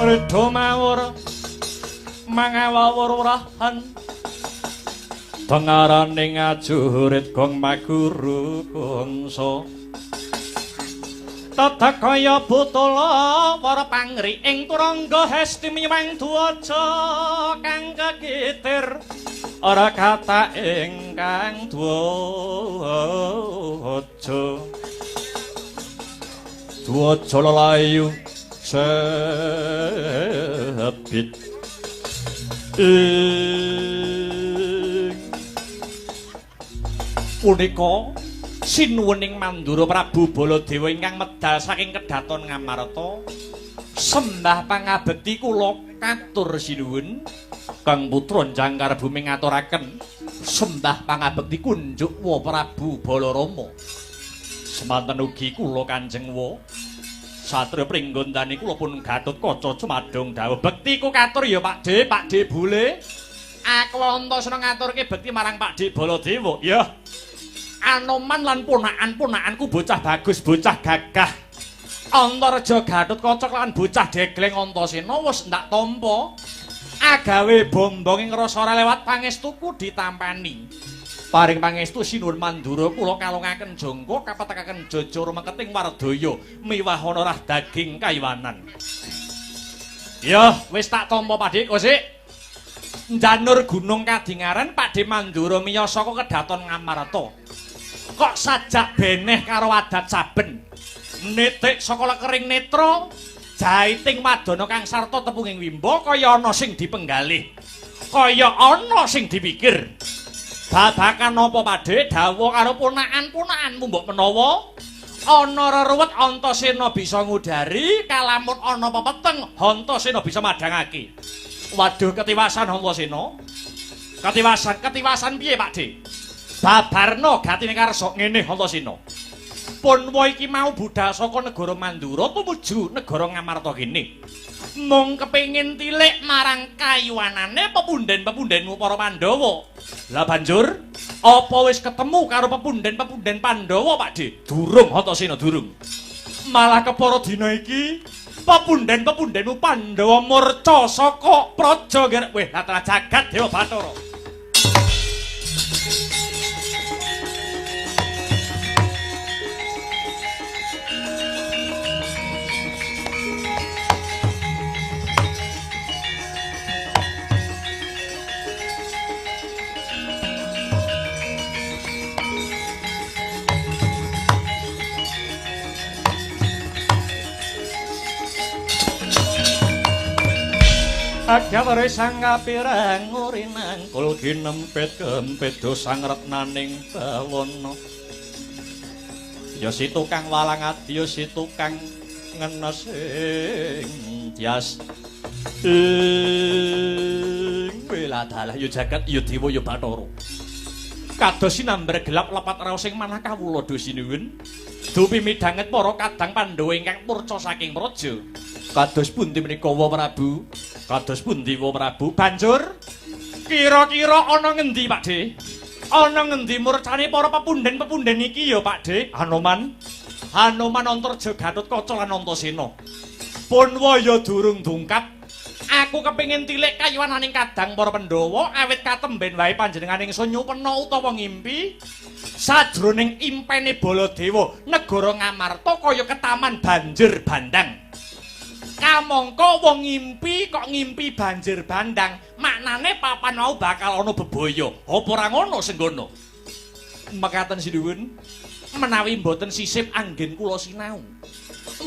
Ridho mawur mangawawurahan dengaraning ajurit gong maguru gongso tatakaya butala para pangri ing turangga hesti miwang duaja kang kegitir ora kata ingkang duaja lelayu sepit punika sinuwuning Mandura Prabu Baladewa ingkang medal saking kedhaton Ngamarta sembah pangabekti kula katur sinuwun Kang Putra Jangkar Bumi ngaturaken sembah pangabekti kunjuk wa Prabu Balarama semanten ugi kula Kanjeng wa Satria Pringgondani kula pun Gatotkaca cumadong dawuh bekti ku katur ya Pakde bule aku Antasena ngaturke bekti marang Pakde Baladewa ya Anoman lan ponakan-ponakanku bocah bagus, bocah gagah. Antareja Gatotkaca lan bocah degleng Antasena wis ndak tampa. Agawe bombong ing rasa lewat pangestuku ditampani. Paring pangestu sinuwun Mandura kula kalungaken jangka kapatekaken jajara meketing Wardaya miwah ana rah daging kaiwanan. Ya, wis tak tampa Pakde Kosik. Janur Gunung Kadingaran Pakde Mandura miyos saka kedhaton Ngamarta. Kok sajak beneh karo adat saben nitik saka lekering netra jaiting madana kang sarta tepunging wimba kaya ana sing dipenggalih kaya ana sing dipikir babakan apa Pakde dawuh karo ponakan-ponakanmu mbok menawa ana reruwet Antasena bisa ngudari kalamun ana pepeteng Antasena bisa madhangake waduh ketiwasan Antasena ketiwasan piye Pakde Babarna gatine karsa ngene Antasena. Punwa iki mau budhal saka negara Mandura tumuju negara Ngamarta kene. Mung kepengin tilik marang kayuwanane pepunden-pepundenmu para Pandhawa. Lah banjur apa wis ketemu karo pepunden-pepunden Pandhawa, Pakde? Durung Antasena, durung. Malah kepara dina iki pepunden-pepundenmu Pandhawa murca saka praja weh latra jagat Dewa Bathara. Agyawari sang kapirang ngurinang kul ginempit kempit dosang retnaning bawana ya si tukang walang ati ya si tukang ngenesing tias bela dalah ya jagat ya dewa ya Bathara kados sinambar gelap lepat raos sing manah kawula dosinuwun dupi midhanget para kadang Pandhawa ingkang murca saking praja kados pundi menika wa Prabu kados pundi wa Prabu banjur kira-kira ana ngendi Pakde ana ngendi murcane para pepunden-pepunden iki ya Pakde Anoman Antarja Gatotkaca lan Antasena pun waya durung dungkap aku kepengin tilik kayuwananing kadang para Pandhawa awit katemben wae panjenenganing sunyupena utawa ngimpi sajroning impene Baladewa negara Ngamarta kaya ketaman banjir bandang kamangka wong ngimpi kok ngimpi banjir bandang maknane papan mau bakal ana bebaya apa ora ngono senggono mekaten sinuwun menawi mboten sisip anggen kula sinau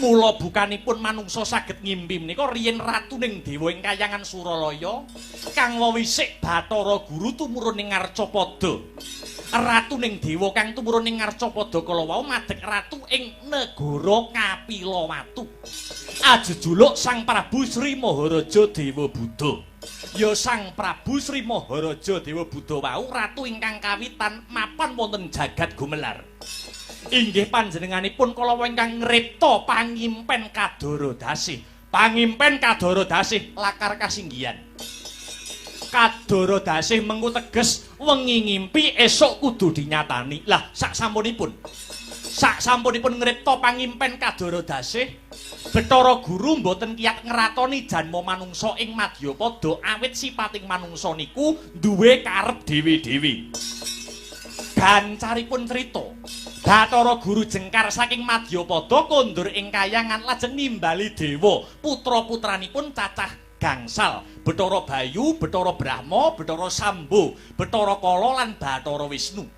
mula bukanipun manungsa saged ngimpi menika riyen ratuning dewa ing kayangan Suralaya kang wewisik Bathara Guru tumurun ing Arcapada ratuning dewa kang tumurun ing Arcapada kala wau madhek ratu ing negara Kapilawatu ajejuluk Sang Prabu Sri Maharaja Dewa Buddha ya Sang Prabu Sri Maharaja Dewa Buddha wau ratu ingkang kawitan mapan wonten jagat gumelar inggih panjenenganipun kala ingkang ngripta pangimpen Kadara Dasih lakar kasinggihan Kadara Dasih mengku teges wengi ngimpi esuk kudu dinyatani lah sak sampunipun Sak sampunipun ngripta pangimpen Kadara Dasih, Bathara Guru mboten kiyat ngratoni janma manungsa ing Madyapada awit sipating manungsa niku duwe karep dhewe-dhewe. Gancaripun crita, Bathara Guru jengkar saking Madyapada kondur ing kayangan lajeng nimbali dewa putra-putranipun cacah gangsal, Bathara Bayu, Bathara Brahma, Bathara Sambo, Bathara Kala lan Bathara Wisnu.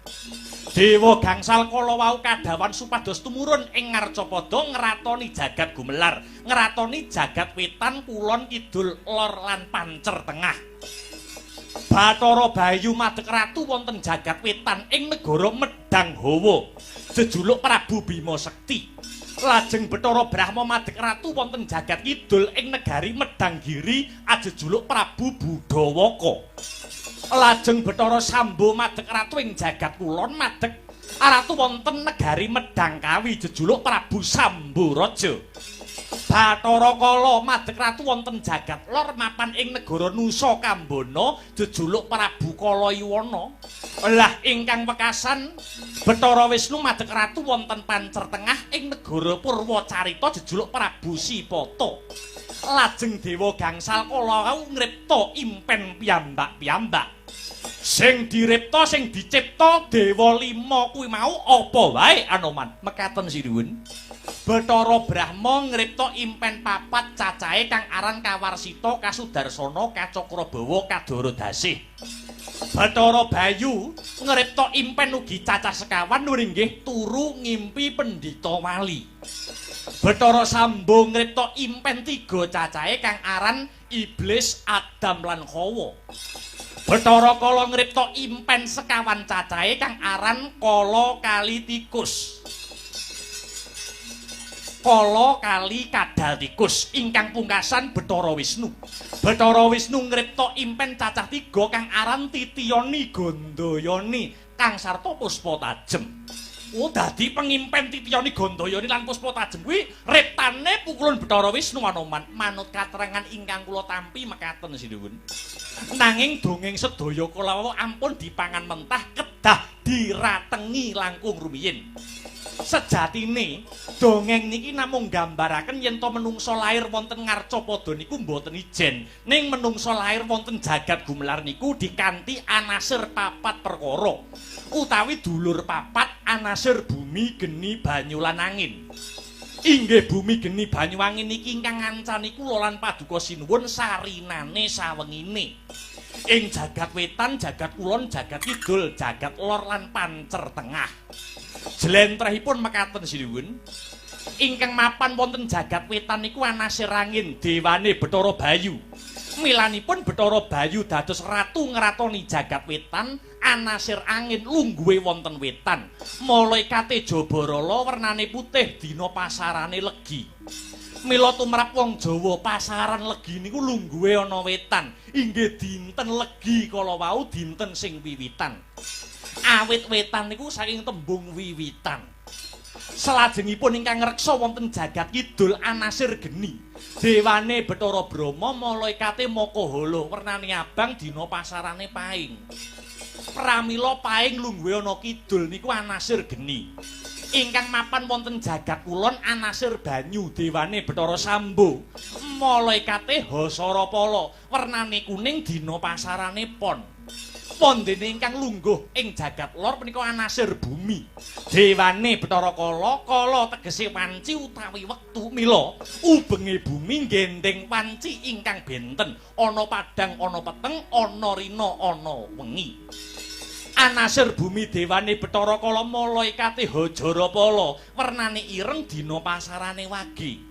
Dewa gangsal kala wau kadawan supados tumurun ing Ngarcapada ngratoni jagat gumelar, ngratoni jagat wetan, kulon, kidul, lor lan pancer tengah. Bathara Bayu madheg ratu wonten jagat wetan ing negara Medang Hawa, jejuluk Prabu Bima Sekti. Lajeng Bathara Brahma madheg ratu wonten jagat kidul ing negari Medanggiri, ajejuluk Prabu Budawaka. Lajeng Bathara Sambo madheg ratu ing jagat kulon madheg ratu wonten negari Medangkawi, jejuluk Prabu Sambaraja. Bathara Kala madheg ratu wonten jagat lor mapan ing negara Nusa Kambana, jejuluk Prabu Kalayuwana. Lah ingkang wekasan Bathara Wisnu madheg ratu wonten pancer tengah ing negara Purwacarita, jejuluk Prabu Sipata. Lajeng dewa gangsal kala wau ngripta impen piyambak-piyambak. Sing diripta sing dicipta dewa lima kuwi mau apa wae Anoman? Mekaten sinuwun. Bathara Brahma ngripta impen papat cacahe kang aran Kawarsita, Kasudarsana, Kacakrabawa, Kadara Dasih. Bathara Bayu ngripta impen ugi cacah sekawan nuringgih turu ngimpi pendhita wali. Bathara Sambo ngripta impen 3 cacahe kang aran Iblis, Adam lan Hawa. Bathara Kala ngripta impen sekawan cacahe kang aran Kala kali tikus. Kala kali kadal tikus. Ingkang pungkasan Bathara Wisnu. Bathara Wisnu ngripta impen cacah 3 kang aran Titiyani, Gandayani, kang sarta puspa tajem. Oh, dadi pengimpen Titiyani, Gandayani lan puspa tajem kuwi riptane pukulan Bathara Wisnu Anoman. Manut katerangan ingkang kula tampi mekaten sinuwun. Nanging dongeng sedaya kala ampun dipangan mentah kedah diratengi langkung rumiyin. Sejatine dongeng niki namung gambaraken yen to menungsa lair wonten Ngarcapada niku mboten ijen, ning menungsa lair wonten jagat gumelar niku dikanthi anasir papat perkara, utawi dulur papat anasir bumi, geni, banyu lan angin. Inggih bumi, geni, banyu, angin niki ingkang ngancani kula lan paduka sinuwun sarinane sawengine. Ing jagat wetan, jagat kulon, jagat kidul, jagat lor lan pancer tengah. Jlentrehipun mekaten sinuwun. Ingkang mapan wonten jagat wetan niku anasir angin, dewane Bathara Bayu. Milanipun Bathara Bayu dados ratu ngratoni jagat wetan, anasir angin lungguhe wonten wetan. Malaikate Jabarala wernane putih, dina pasarane legi. Mila tumrap wong Jawa pasaran legi niku lungguhe ana wetan. Inggih dinten legi kala wau dinten sing wiwitan. Awit wetan niku saking tembung wiwitan. Salajengipun ingkang ngreksa wonten jagat kidul anasir geni. Dewane Bathara Brahma, malaikate Makahala wernane abang, dina pasarane paing. Pramila paing lungguhe ana kidul niku anasir geni. Ingkang mapan wonten jagat kulon anasir banyu, dewane Bathara Sambo. Malaikate Hasarapala wernane kuning, dina pasarane pon. Pondene ingkang lungguh ing jagat lor menika anasir bumi. Dewane Bathara Kala, kala tegese wanci utawi wektu. Mila ubenge bumi nggenteng wanci ingkang benten, ana padang, ana peteng, ana rina, ana wengi. Anasir bumi dewane Bathara Kala, malaikate Hajarapala wernane ireng, dina pasarane wage.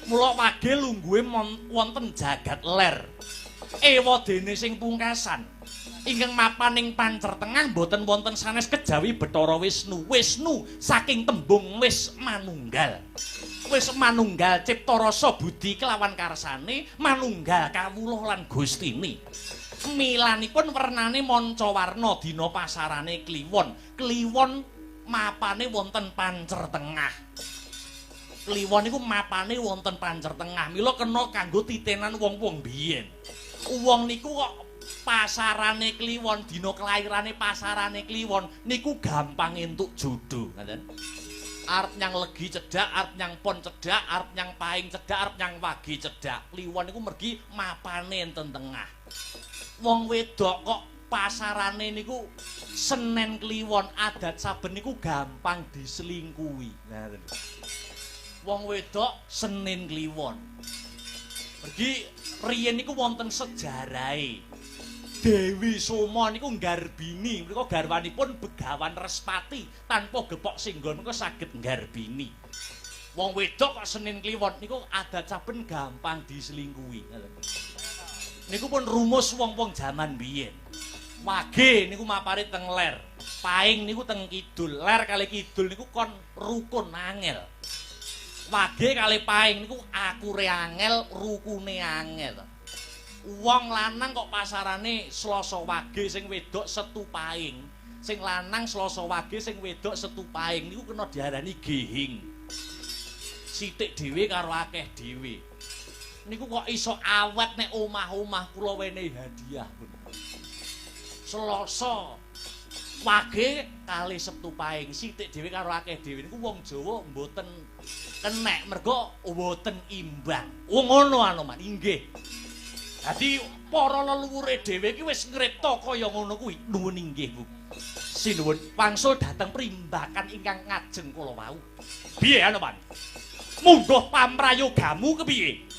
Mula wage lungguhe wonten jagat ler. Ewadene sing pungkasan ingkang mapan ing pancer tengah boten wonten sanes kejawi Bathara Wisnu. Wisnu saking tembung wis manunggal. Wis manunggal cipta rasa budi kelawan karsane, manunggal kawula lan Gustine. Milanipun wernane manca warna, dina pasarane kliwon. Kliwon mapane wonten pancer tengah. Kliwon niku mapane wonten pancer tengah. Mila kena kanggo titenan wong-wong biyen. Wong niku kok pasarane kliwon, dina kelairane pasarane kliwon niku gampang entuk jodoh, ngoten. Arep nyang legi cedhak, arep nyang pon cedhak, arep nyang paing cedhak, arep nyang wagi cedhak. Kliwon niku mergi mapane enten tengah. Wong wedok kok pasarane niku Senen Kliwon adat saben niku gampang diselingkuhi. Nah, wong wedok Senin Kliwon. Mergi riyen niku wonten sejarahe. Dewi Soma niku nggarbini, mriku garwanipun Begawan Respati tanpa gepok singgon menika saged nggarbini. Wong wedok kok Senin Kliwon niku adat saben gampang diselingkuhi. Niku pun rumus wong-wong jaman biyen. Wage niku mapari teng ler, paing niku teng kidul. Ler kali kidul niku kon rukun angel. Wage kali paing niku akure angel, rukune angel. Wong lanang kok pasarane Slasa Wage sing wedok setu paing. Sing lanang Slasa Wage sing wedok setu paing niku kena diarani gehing. Sithik dhewe karo akeh dhewe. Niku kok iso awet nek omah-omah kula wenehi hadiah. Slasa Wage kali setu paing, sithik dhewe karo akeh dhewe niku wong Jawa mboten kenek mergo mboten imbang. Ngono anu man inggih. Dadi para leluhure dhewe iki wis ngripta kaya ngono kuwi. Nuwun inggih, Bu. Sinuwun wangsul dhateng primbakan ingkang ngajeng kula wau. Piye anu, Pan? Mungguh pamrayogamu kepiye?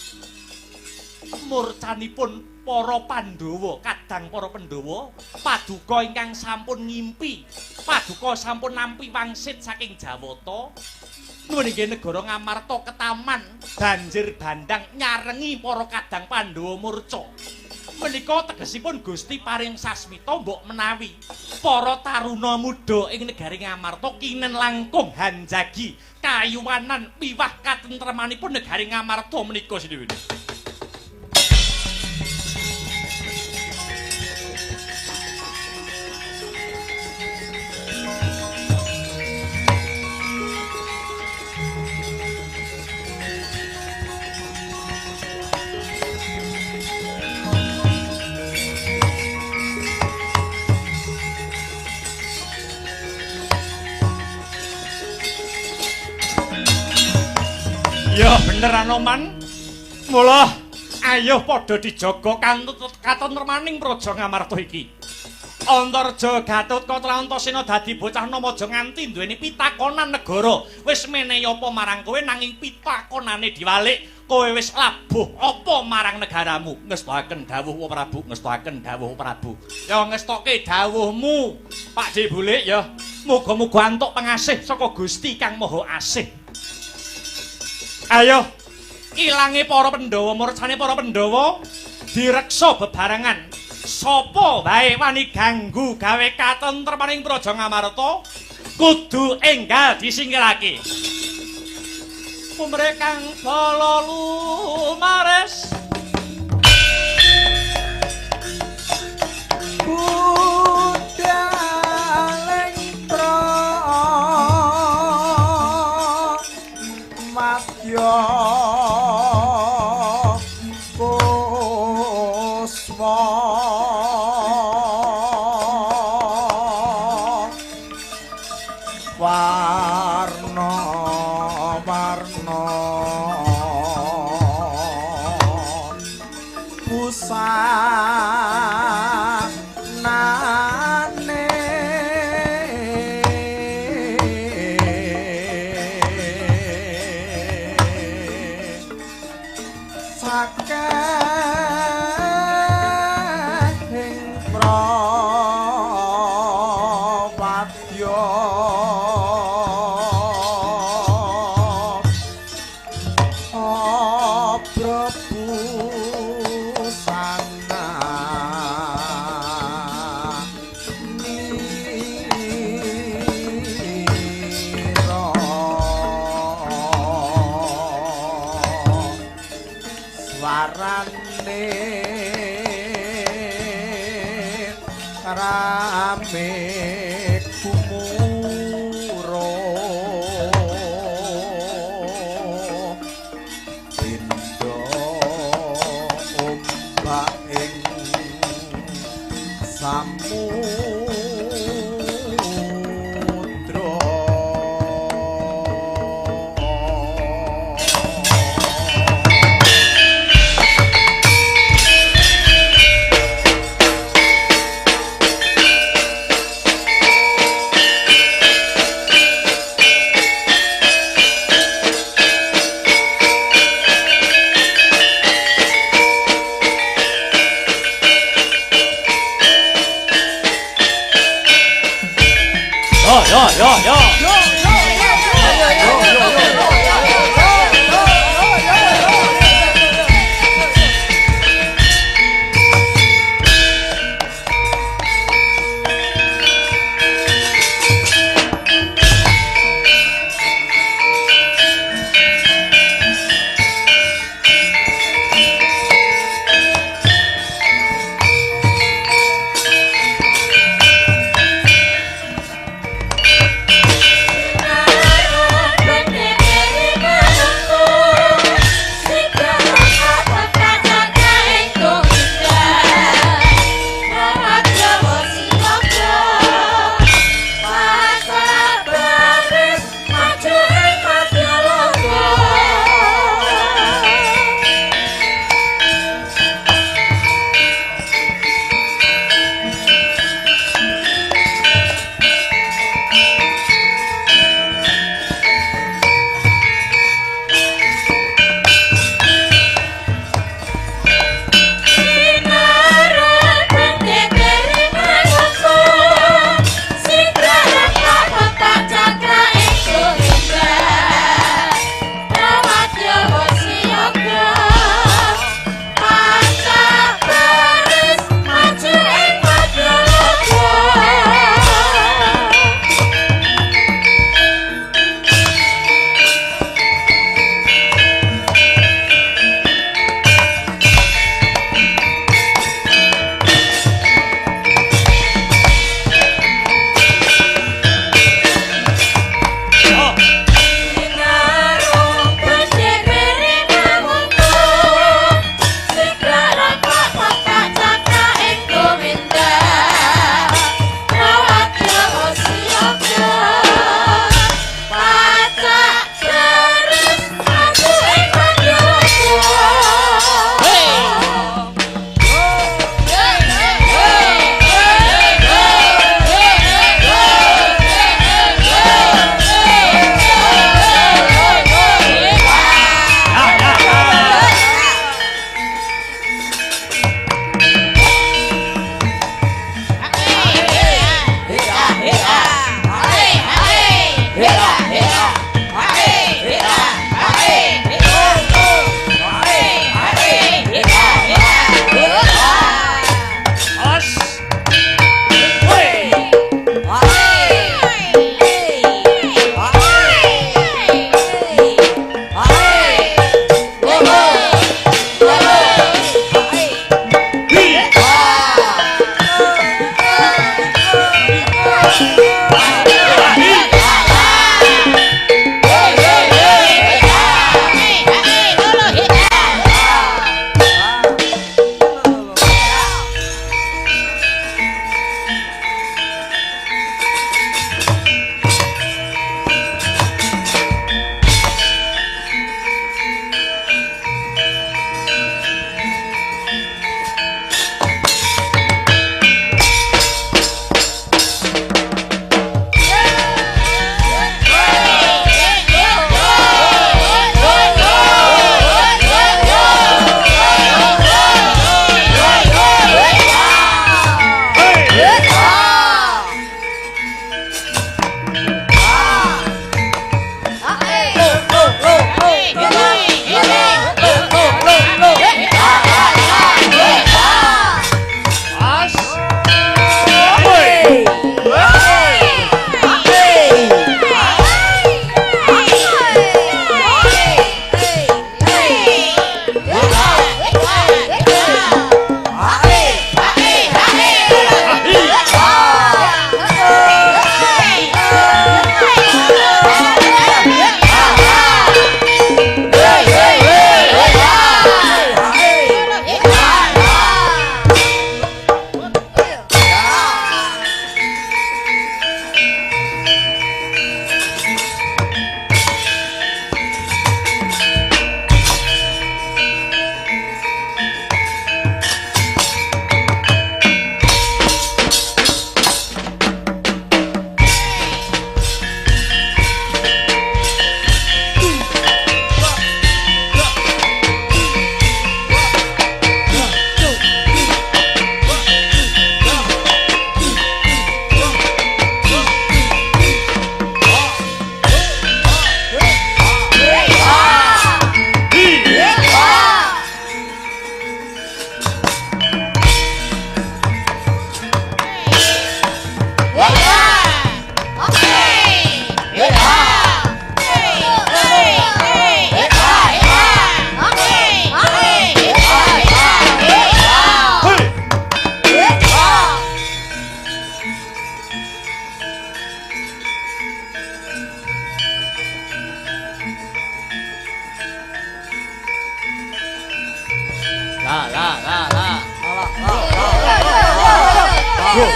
Murcanipun para Pandhawa, kadang para Pandhawa, paduka ingkang sampun ngimpi, paduka sampun nampi wangsit saking Jawata. Nuwun inggih negara Ngamarta ketaman banjir bandang nyarengi para kadang Pandhawa murca. Menika tegesipun Gusti paring sasmita mbok menawi para taruna muda ing negari Ngamarta kinen langkung hanjagi kayuwanan piwah katentremanipun negari Ngamarta menika sinuwun. Ya bener Anoman. Mula ayo padha dijaga katentreman praja Ngamarta iki. Antarja Gatotkaca lan Antasena dadi bocah nom aja nganti duweni pitakonan negara. Wis menehi apa marang kowe nanging pitakonane diwalik. Kowe wis labuh apa marang negaramu? Ngestakaken dawuh Prabu, ngestakaken dawuh Prabu. Ya ngestoke dawuhmu, Pak Jebulik ya. Muga-muga antuk pangasih saka Gusti Kang Maha Asih. Ayo ilange para Pandhawa, murcane para Pandhawa direksa bebarengan. Sapa wae wani ganggu gawe katentremaning praja Ngamarta kudu enggal disingkirake. Pumrekang bala lumares budaleng matya kusma warna-warna busanane sakehing prawadya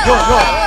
Yo. Aku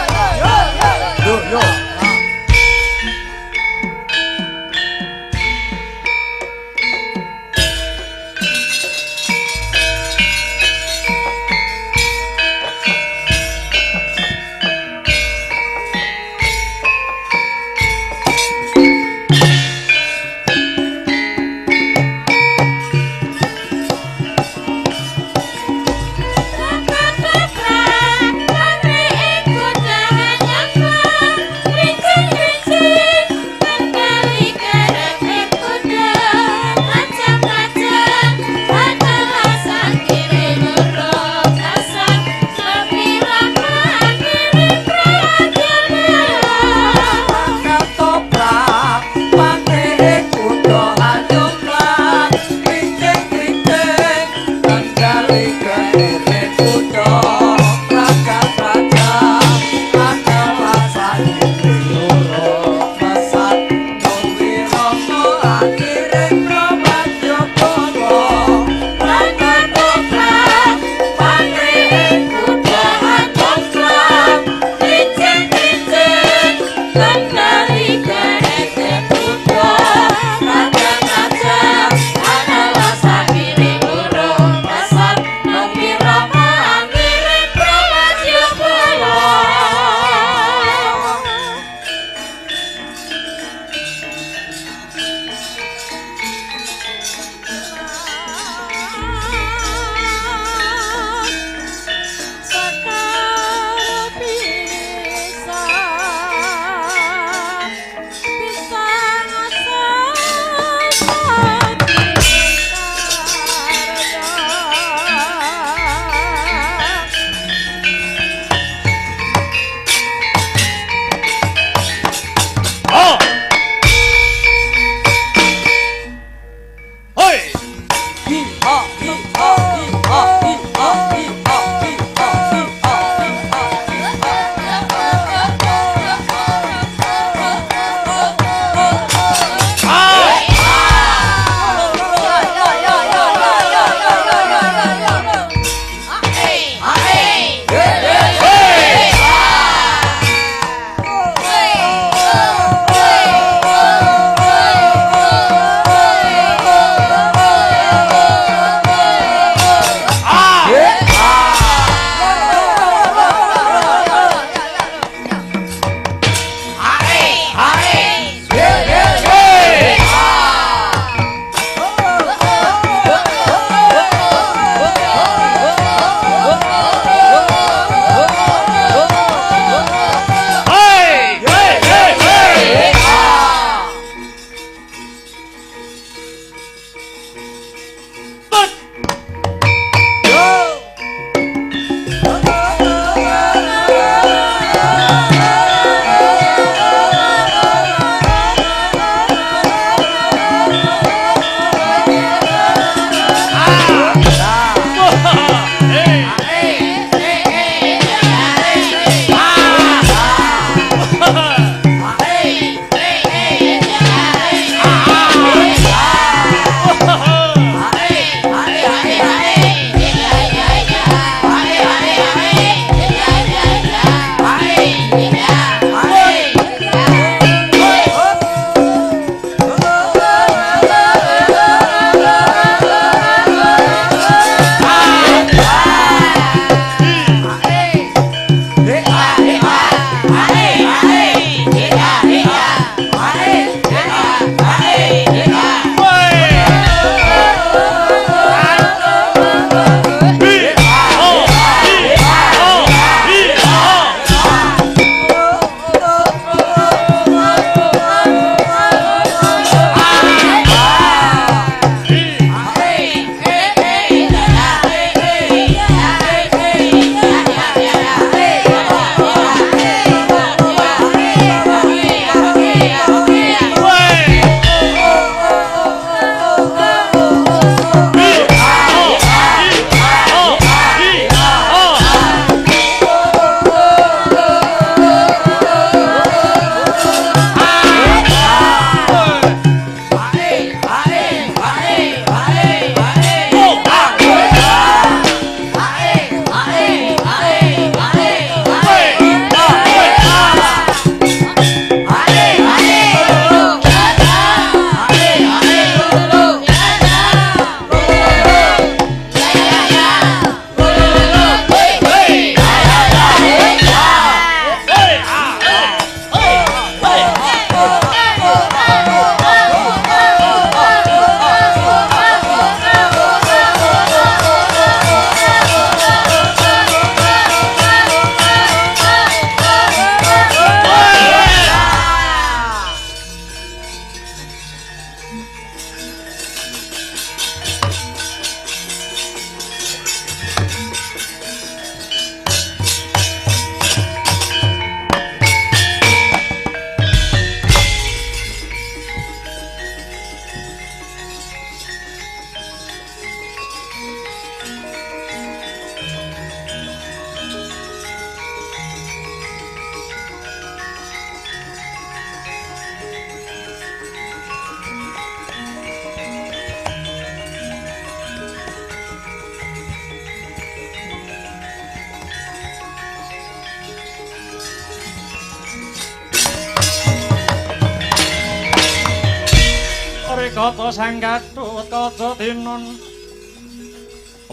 Kata sang Gatut kaca tinon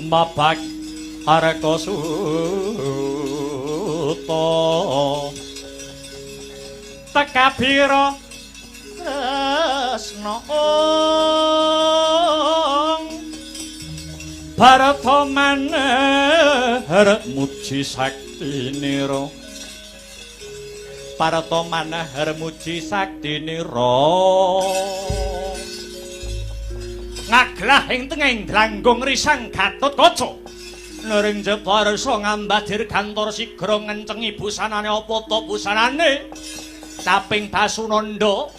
mabak areka suta tekabira tresna Barata manahar muji saktinira Barata manahar muji saktinira ngaglah ing tengahing dranggung risang Gatotkaca nering jebarsa ngambadir kantor sigra ngencengi busanane apa ta busanane caping Basunanda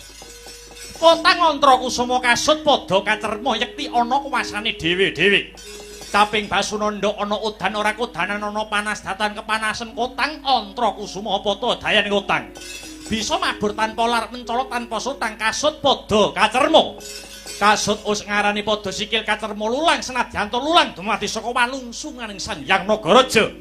Kotang Antrakusuma kasut padha kacerma yekti ana kuwasane dhewe-dhewe caping Basunanda ana udan ora kodanan ana panas datan kepanasan Kotang Antrakusuma apa ta dayane Kotang bisa mabur tanpa lar mencolot tanpa sutang kasut padha kacerma kasut us ngarani padha sikil kacerma lulang senadyan lulang dumadi saka walungsunganing Sang Hyang Nagaraja.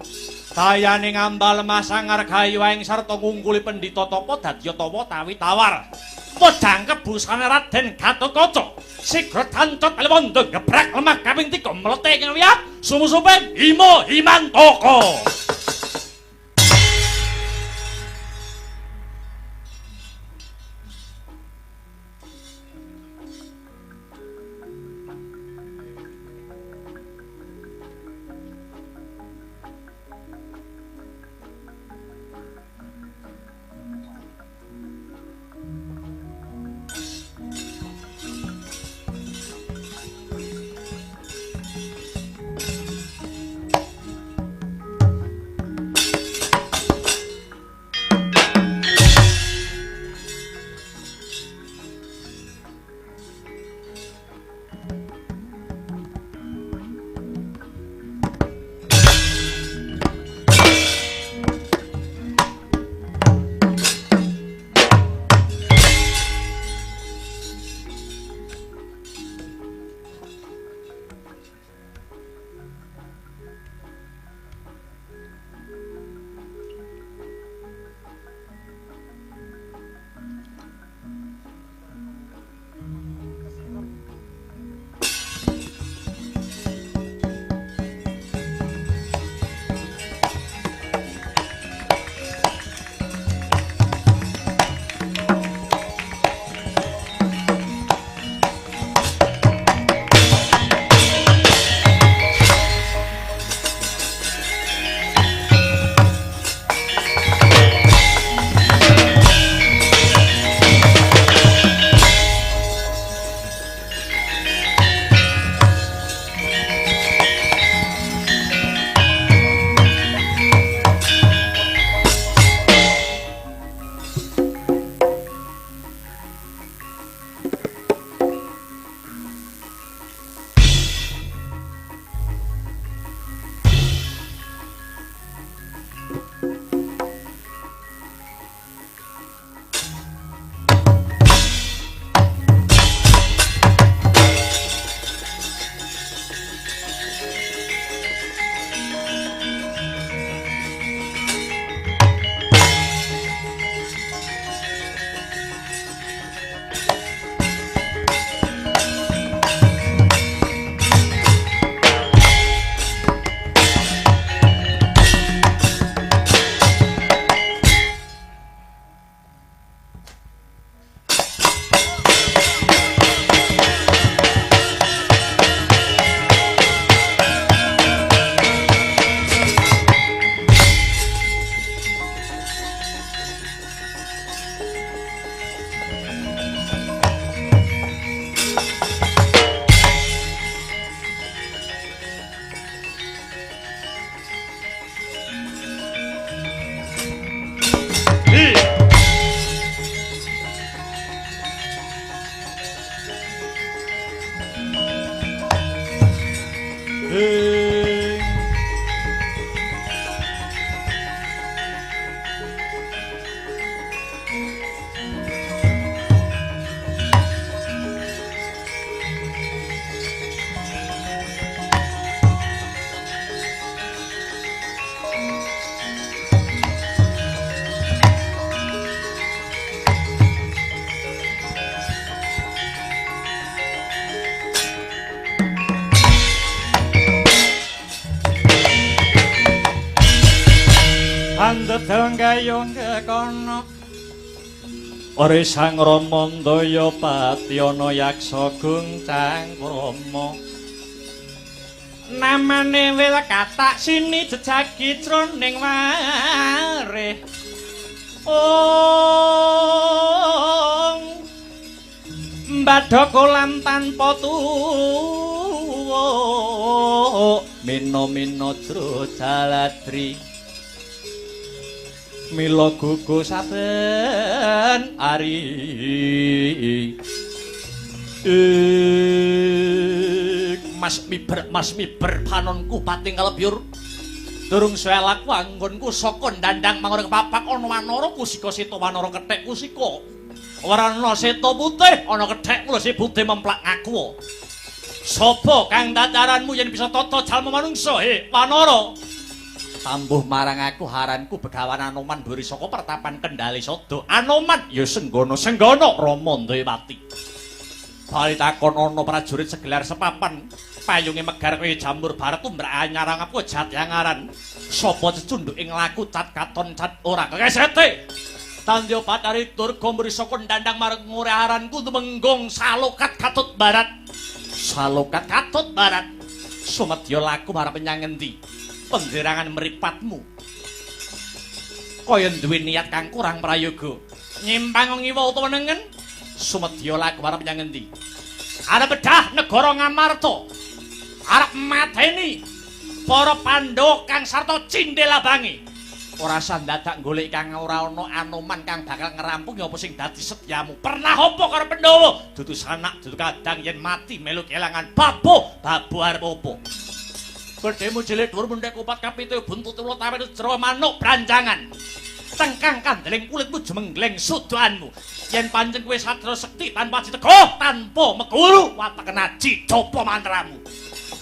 Dayane ngambal masang ngargahi waing sarta ngungkuli pendhita tapa dadya tawa tawi tawar. Pedhang kebusane Raden Gatotkaca sigra tancot lewanda gebrak lemah kaping 3 mlete ing wiyat sumusupe Hima Himantaka. Andedang gayung kekono Ore sang Ramandaya Patyana yaksa gungcang krama namane wil katak sini jejagi jroning wareh mbadaka lan tanpa tuwa mina-mina jro jaladri mila gugu saben ari mas miber panonku pating kalebyur durung suwe laku anggonku saka ndandang mangore kepapak ana wanara kusika seta wanara kethek kusika warna seta putih ana kethek kula si putih memplak ngaku sapa kang dadaranmu yen bisa tata jalma manungsa wanara tambuh marang aku haranku begawan Anoman mburi saka pertapan Kendali Sada. Anoman ya Senggana Ramandayawati. Bali takon ana prajurit segelar sepapan payunge megar kaya jambur barat tumbrak anyarang apa jati angaran. Sapa cecunduk ing laku cat katon cat ora kekesete. Tandya patari durga mburi saka ndandang marang ngore haranku tumenggong salokat katut barat. Salokat katut barat. Sumedya laku marang menyang endi? Penderangan meripatmu kaya duwe niat kang kurang prayoga nyimpang ngiwa utawa nengen sumedya laku arep menyang endi arep bedah negara Ngamarta arep mateni para Pandhawa kang sarta Cindelabangi ora sandadak golek kang ora ana Anoman kang bakal ngerampung apa sing dadi setyamu pernah apa karo Pandhawa dudu sanak dudu kadang yen mati melu kelangan babu arep apa Bedhemu cilik dhuwur mundhek kupat kapite buntut kula tawet jero manuk branjangan. Cengkang kandeling kulitmu jemenggleng sudoanmu. Yen pancen kowe satria sekti tanpa citeguh, tanpa meguru, watak naji copa mantramu.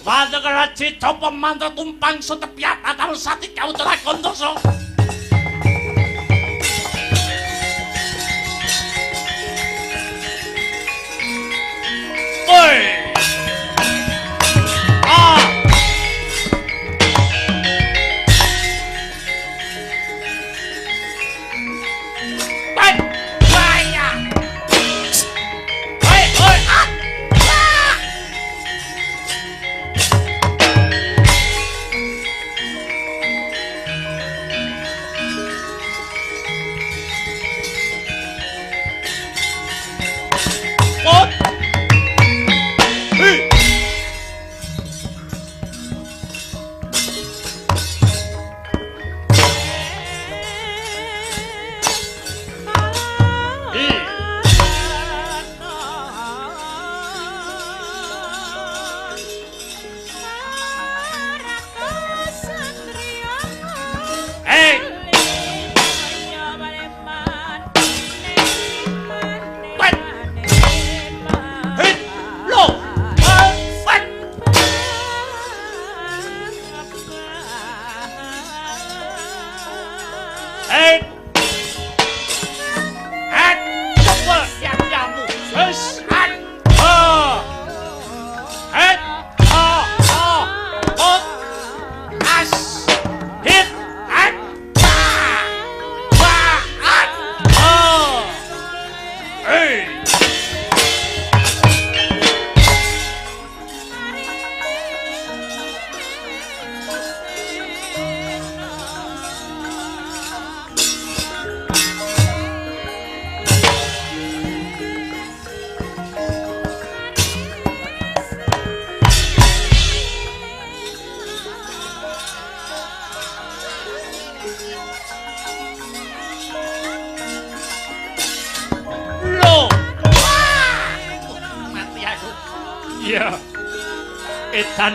Watak naji copa mantra tumpang setepiat atal sati kawucara kondoso. Oi! Edan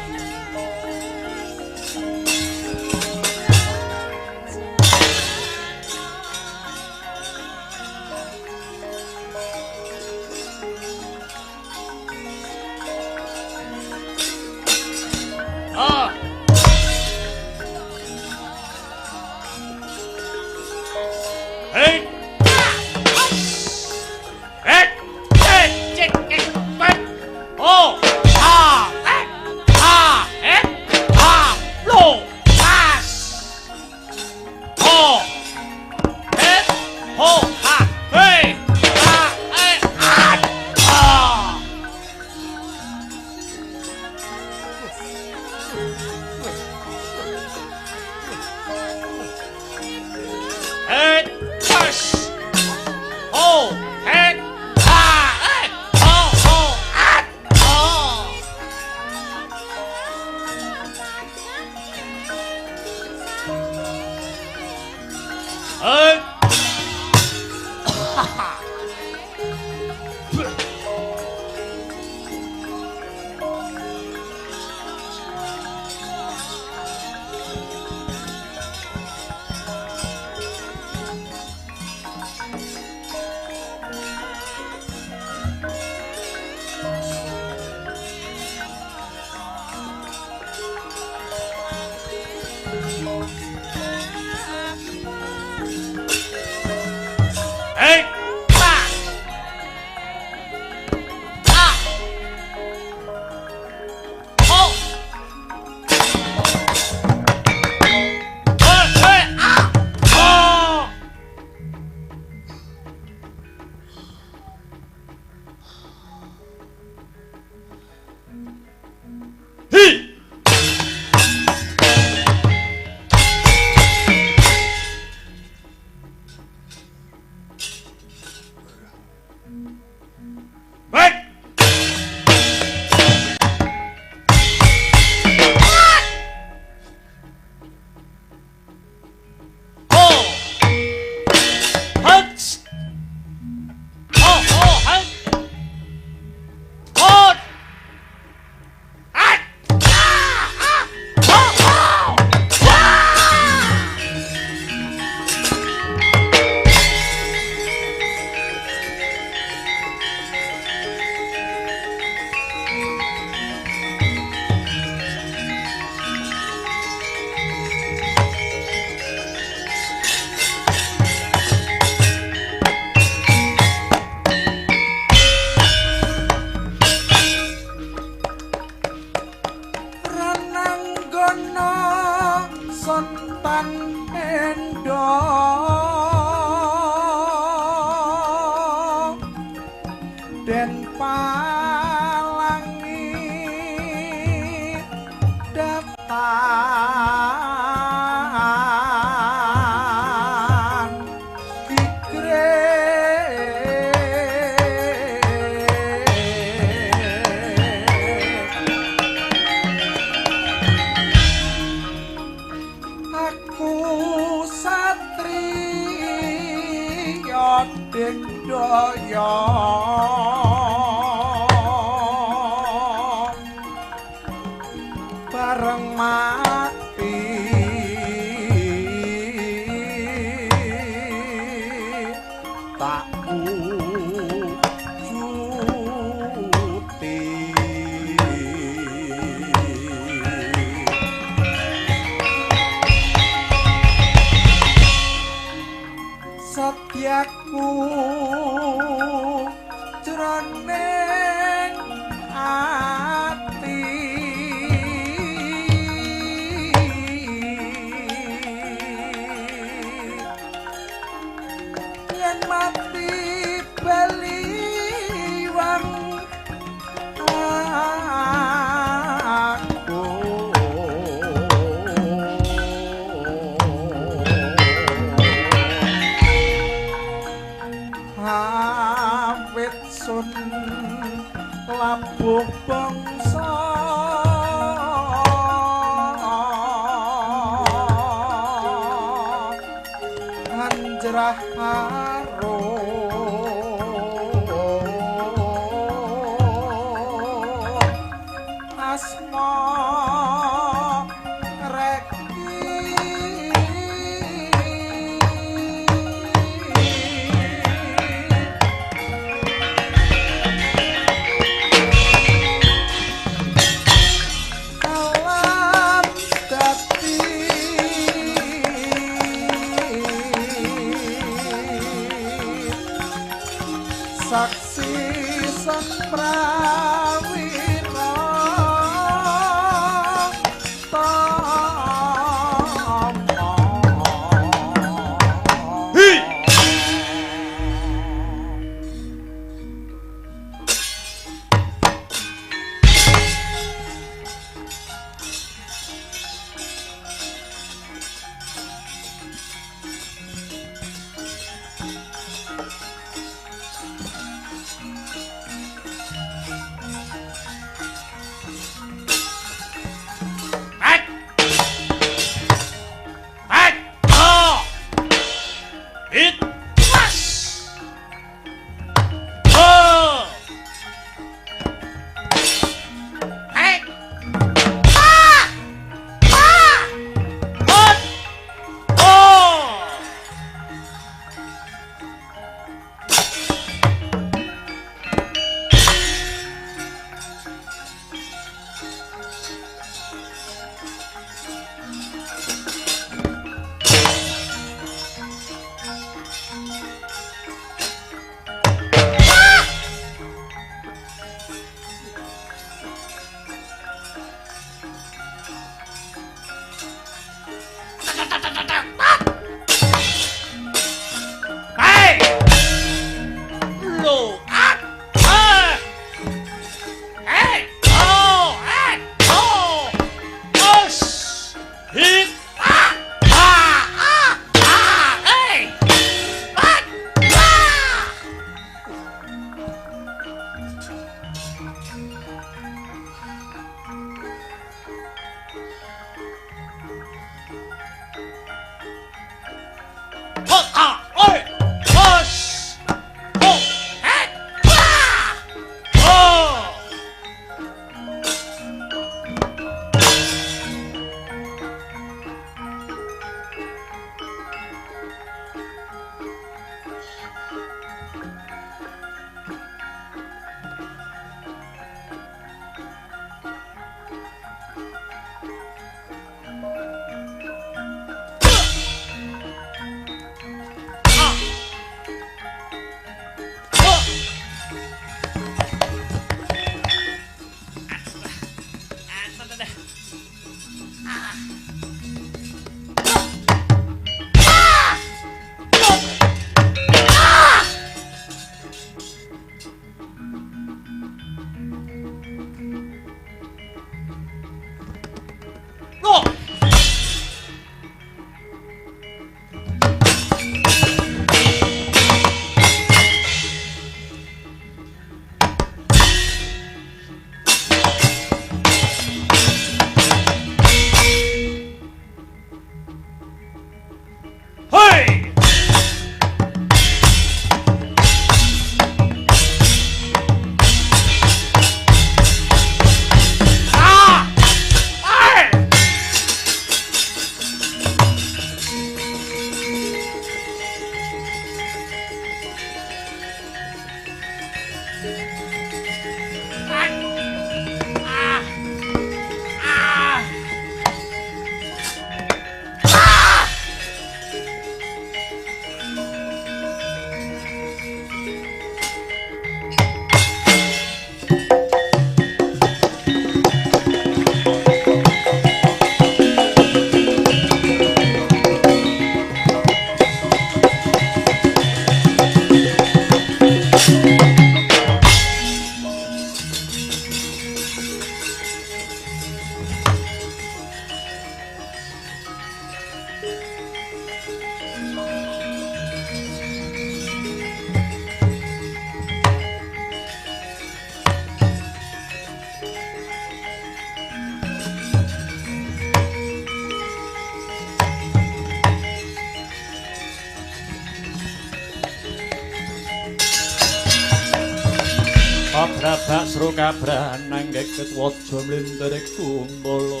Kabrabak sro kabrahan nanggeket waja mlendere kumbala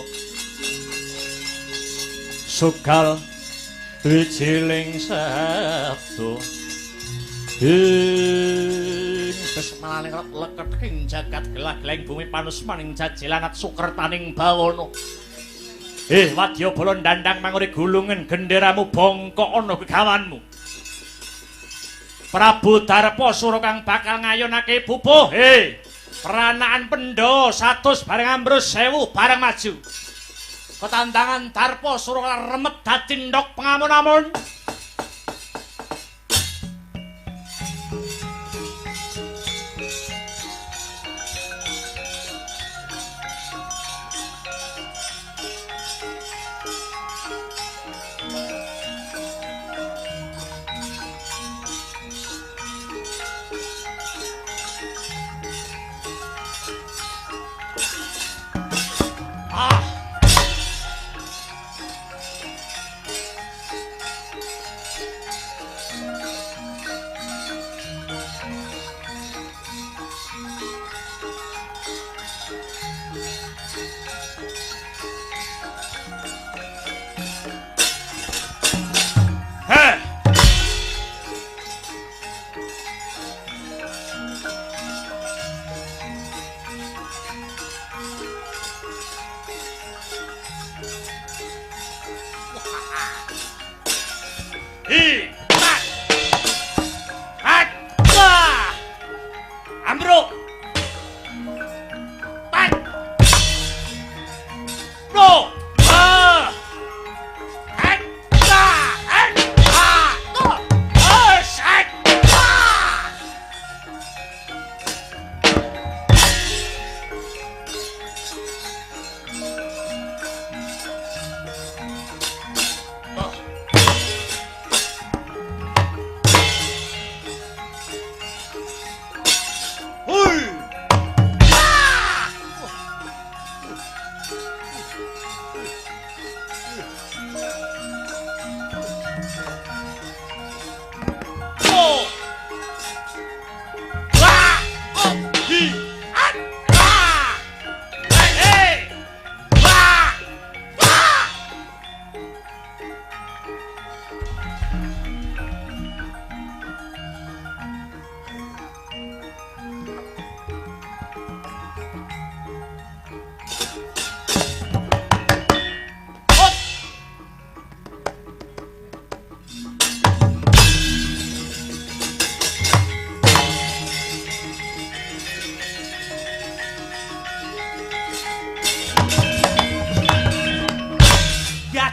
sugal wijiling sabdo ing kesmalaning leketing jagat gelah-geleng bumi panusmaning jajelanat sukertaning bawana wadya bala ndandang mangure gulungen genderamu bongkok ana gegawanmu Prabu Darposura kang bakal ngayunake pupuh pranaan pendha 100 bareng ambrus 1000 bareng maju ketandangan Darposura remet dadi ndok pengamun-amun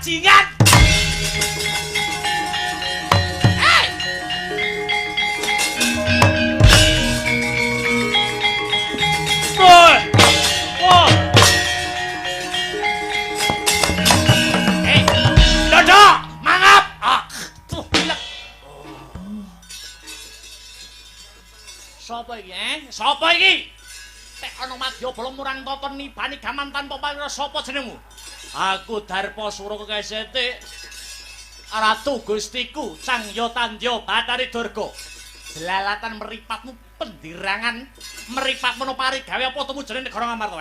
bajingan. Dodo, mangap. Tuh, pilek. Sopo iki, Sopo iki? Tek ana madya bala murang tata nibani gaman tanpa pamira sapa jenengmu? Aku Darposura Kesete. Ratu Gustiku Cangya Tandya Batari Durga. Jelalatan meripatmu pendirangan, meripat menopari gawe apa temu jeneng negara Ngamarta,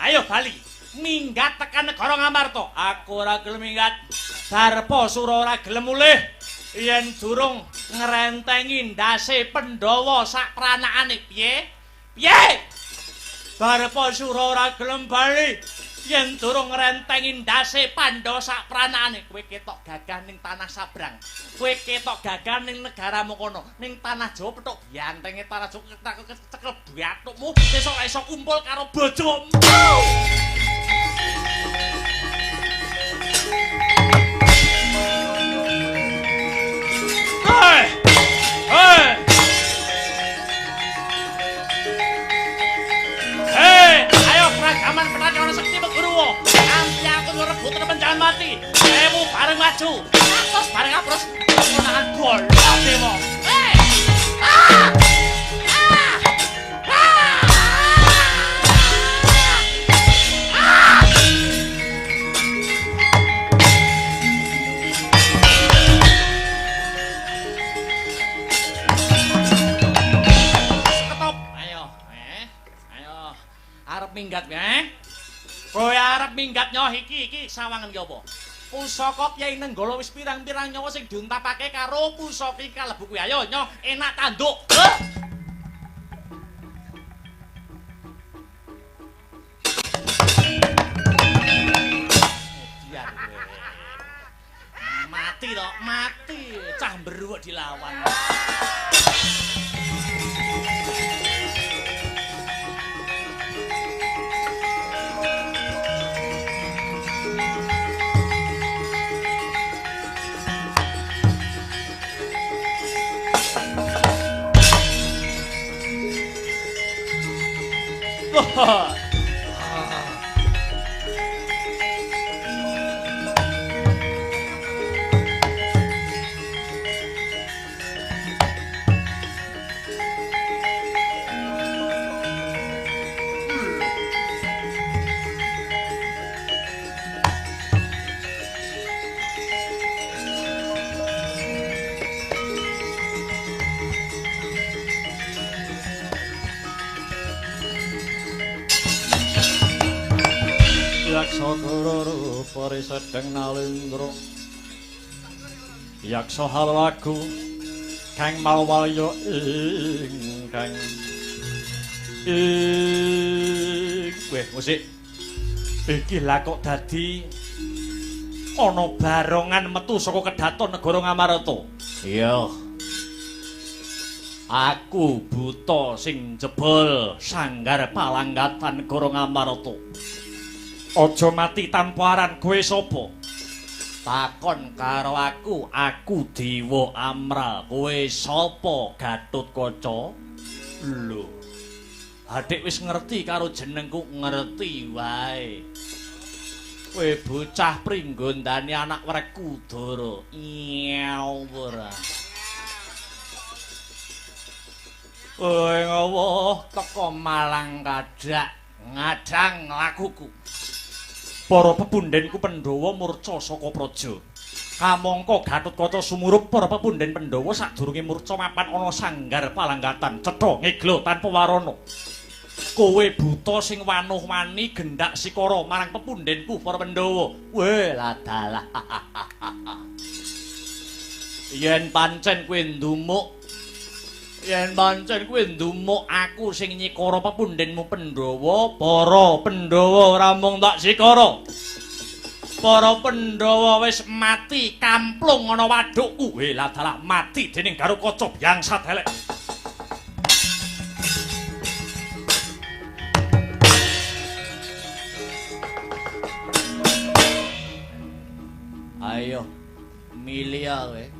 Ayo bali, minggat tekan negara Ngamarta. Aku ora gelem minggat. Darposura ora gelem mulih. yen durung ngrentengi ndase Pandhawa sak pranakane piye? Piye? Barepa Sura ora gelem bali yen durung ngrentengi ndase Pandhawa sak pranakane kowe ketok gagah ning tanah sabrang. Kowe ketok gagah ning negaramu kono, ning tanah Jawa petuk biantenge tanah Jawa cekel bathukmu sesuk ora iso kumpul karo bojomu. Hei! Hei! Hei! Ayo peragaman penagawan sekti Meguru. Nanti aku ngerebut penjalan mati. Kamu bareng maju. Terus bareng apros. Menahan gol. Demo. Hei! Ah! Arep minggat kowe arep minggat nyoh iki sawangan ki apa? Pusaka Kyai Nenggala wis pirang-pirang nyawa sing diuntapake karo pusaka iki kalebu kuwi. Ayo nyoh enak tanduk. Mati tok, mati. Cah mberuwek dilawan. Pari sedeng nalindra yaksa halaku kang mawalya ingkang weh musik iki lah kok dadi ana barongan metu saka Kedaton negara Ngamarata. Iya aku buta sing jebol sanggar palanggatan negara Ngamarata. Aja mati tanpa aran, kowe sapa? Takon karo aku Dewa Amra. Kowe sapa, Gatotkaca? Lho. Adik wis ngerti karo jenengku, ngerti wae. Kowe bocah pringgondane anak Werkudara. Iyaw ora. Kowe ngopo teko Malang Kadak ngadang lakuku. Para pepundhenku Pandhawa murca saka praja. Kamangka Gatotkaca sumurup para pepundhen Pandhawa sadurunge murca mapan ana sanggar palanggatan cetha ngeglo tanpa warana. Kowe buta sing wanuh-wani gendhak sikara marang pepundhenku para Pandhawa. Weh ladalah. Yen pancen kowe ndumuk aku sing nyikara pepundhenmu Pandhawa, para Pandhawa ora mung tak sikara. Para Pandhawa wis mati kamplung ana wadukku. Weh ladalah mati dening Garukaca bangsat elek. Ayo milih ae.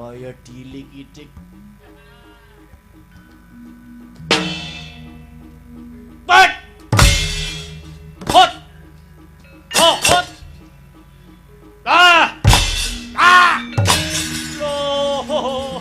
Kaya dilik-idik. Bat! Hot! Oh, hot! Ah! Ah! Loh! Oh!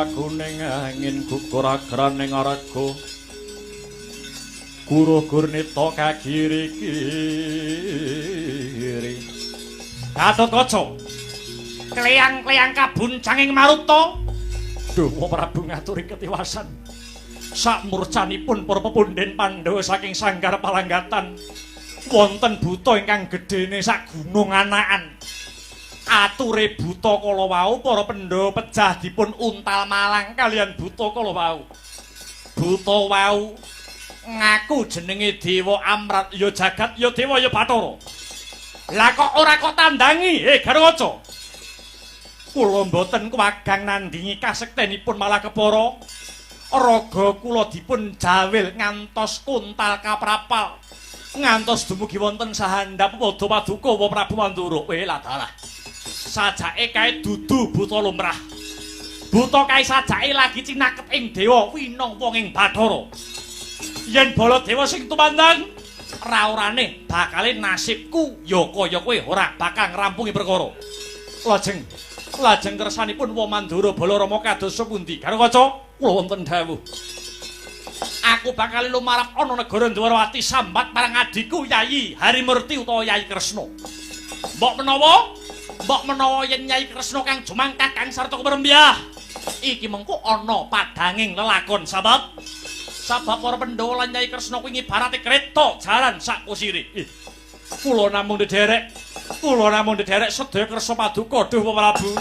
laguning angin gugur agraning araga Guru Gurnita kagiri-giri Gatotkaca kleyang-kleyang kabuncanging Maruta Dawa Prabu ngaturi ketiwasan sak murcanipun para pepundhen Pandhawa saking Sanggar Palanggatan wonten buta ingkang gedhene sak gunung anakan ature buta kala wau para Pandhawa pejah dipun untal malang kalian buta kala wau buta wau ngaku jenenge Dewa Amrat ya jagat ya dewa ya Bathara lah kok ora kok tandangi Garwaca kula mboten kuwagang nandingi kasektenipun malah kepara raga kula dipun jawil ngantos kuntal kaprapal ngantos dumugi wonten sahandhap pada paduka Prabu Mandura lah dalah sajake kae dudu buta lumrah buta kae sajake lagi cinaket ing dewa winong wong ing Bathara yen Baladewa sing tumandang ra-orane bakale nasibku ya kaya kowe ora bakal ngrampungi perkara lajeng kersanipun Wa Mandura Balarama kados pundi Garwaca kula wonten dawuh aku bakal lumarap ana negara Dwarawati sambat marang adiku Yayi Harimurti utawa Yayi Kresna mbok menawa yen Yayi Kresna kang jumangkah kang sarta keprembyah iki mengko ana padanging lelakon sabab para Pandhawa lan Nyai Kresna kuwi ibarate kreta jalan sak kusire. Kula namung ndederek sedaya kersa paduka duh Prabu.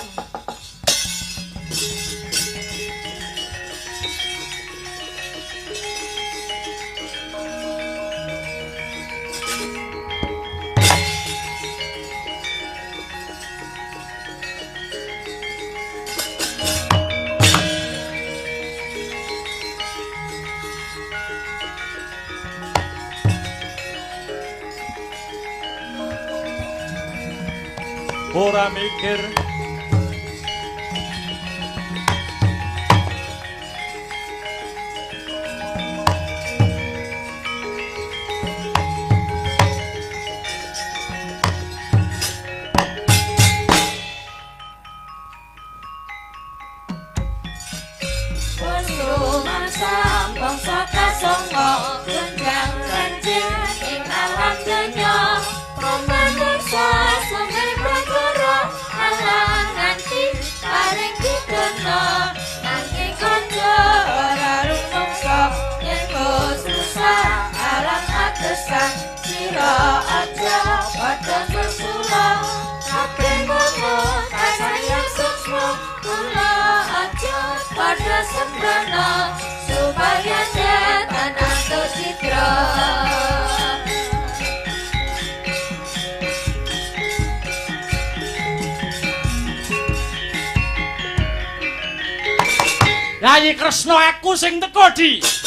Ora mikir Sira aja padha sesula kabeh ngomong kasayang suksma kula aja padha sembrono supaya tetan antuk citra Yayi Kresna aku sing teko di